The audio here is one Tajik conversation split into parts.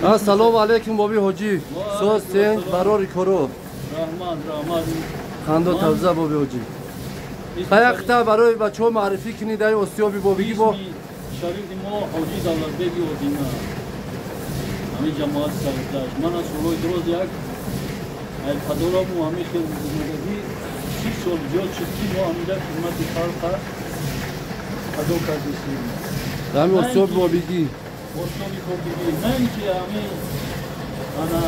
Assalomu alaykum Bobi hoji. So'z sen barori ko'ro. Rahmat. Qando tavza Bobi hoji. Qayaqta baroy bacho ma'rifi kini dai Osyobi Bobigi bo. Sharif mo hoji Davlatbegi Odina. Hami jamoat sardash. Mana soloy droz yak. Ay padoramu hami ke uzmagadi. 30 sol jod chutki mo hamida xizmati xalqa ado kardishim. Hami Osyobi Bobigi. Osyobi Bobigi. Men ki hami ana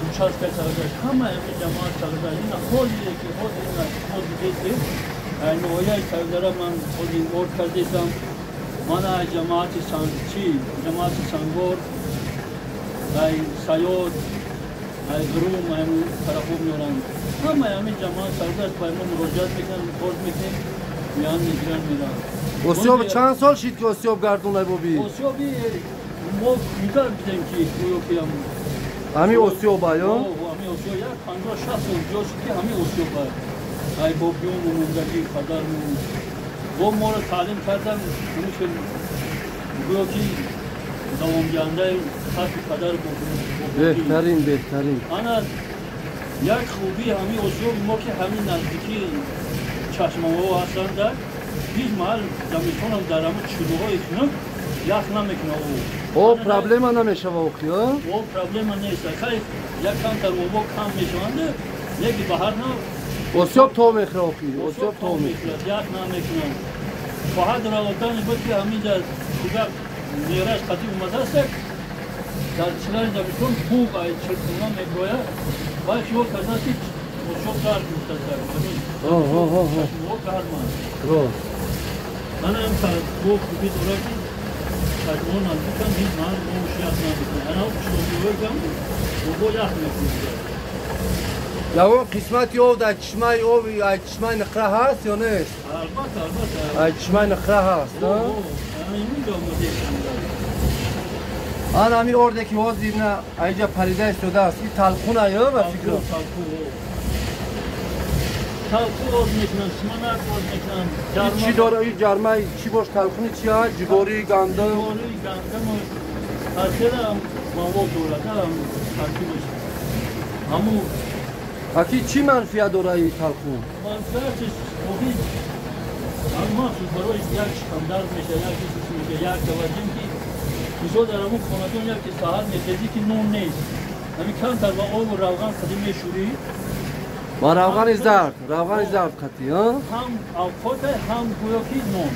участка sardash. Hamma hami jamoat sardash. Ina xodi ki xodi ina xodi dedi. Ay noya sardash man xodi or kardisam. Mana cemaati sanchi, cemaati sangor, ay sayod, ay grum, ay tarafım yoran. Ama yani cemaat sardaş payman müracaat mekan, borç mekan, yan nigran mira. Osyob çand sol shid ki Osyob gardun ay Bobi. Osyobi mo midar bidem ki bu okuyam. Hami Osyob ayo. Hami Osyob ya, 50 sol josh ki hami Osyob ay. Ay bobiyon umundaki kadar mu. Bu mora talim kardam bunu şöyle diyor ki davamganda kaç kadar Behtarin. Ana yak خوبی hami Osyob mo ki hami nazdiki çeşmeva hasan da biz mal zamitona daramı çuluğa iknam yakna mekna O problem ana meşava okuyor. O problem neyse kay yakan tar o kam meşvandı ne ki baharna Osyob to mekra okuyor. Osyob to mekra. Yakna mekna Fahad Ravatan bakki hamida kuda miras katı umadasak darçılar da bütün bu ay çıktığına metroya baş yol kazası o çok dar muhtasar. O karma. Ana emsal bu bir olarak kaçmağın altından bir mal bu şey yapmadık. Ana o çocuğu bu yakmıyor. Ya o kısmet yok da çişmay o ay çişmay nıkra has ya ne? Albat. Ay çişmay nıkra has. Ana mi oradaki o zirne ayrıca paride istiyordu aslında talkun ayı ve fikri. Talkun olmayacak, smanak olmayacak. İçi doğru carmay, içi boş talkun içi ya, cigori gandı. Cigori gandı mı? Arkada mavol doğrada tartışmış. Ama Aki çi manfiya dorayı talkun? manfiyatsız o hiç ama şu baroy yak standart mesela yak davacım ki biz o daramı konadon yak ki sahar metedi ki non neyiz. Hani kan tarva o ravgan kadime şuri. Ma ravgan izdart katı ya. Ham alkote ham buyoki non.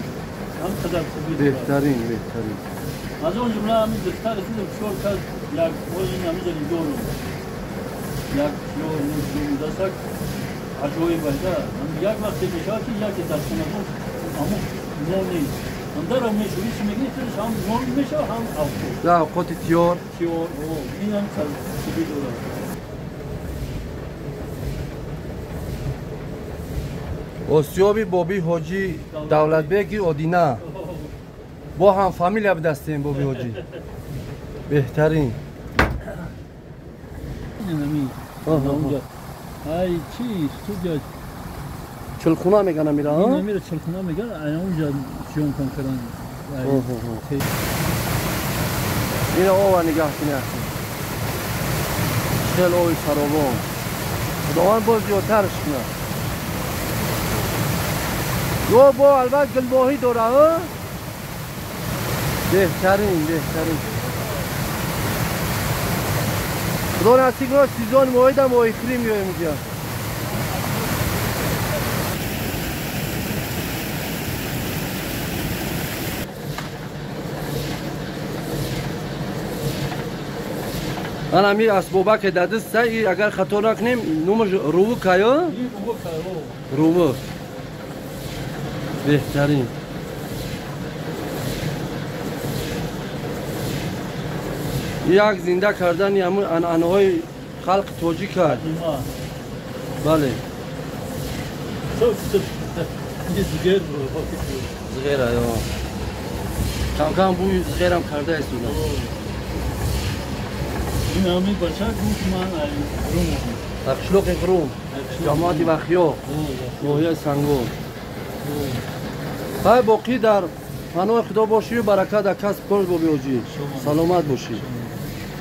Ham kadar kubi. Behtarin. Az önce cümlemiz diktar edildi şol kaz yak o yinamızı doğru. Yak yol nuzumdasak acayip bayda. Yak vakti meşaki yak edersin ama non neyiz. Andara meşhuri simegitiriz ham non meşa ham alko. Ya koti tiyor. Tiyor o inan kal kubi doğru. Osyobi Bobi hoji Davlatbegi Odina. Bu ham familya bi dastên Bobi hoji. Behtarin. Ay çi studio Çılkuna megana mira ha? Namira çılkına mı gel? Ay onca siyon konferans. Yine ova nigahını yapsın. Şel oy sarovon. Doğan bozuyor tarışkına. Yo bu albat gılbohi dorağı. Behtarin. Dona sigro sizon moida mo ikrim yoymuca. Ana mi asboba ke dadista agar khatorak nim numaj ruvuk ayo. Ruvuk. Behtarin. یک زنده کردن یامون انعنهای خلق توجی کرد بله زغیر آیا کم بوی زغیرم کرده است این همی بچه گوش من روم تقشلوق قروم جامعاتی وخیو نوحیه سنگون های باقی در پناه خدا باشی و برکت در کسب کن بابی حاجی سلامت باشی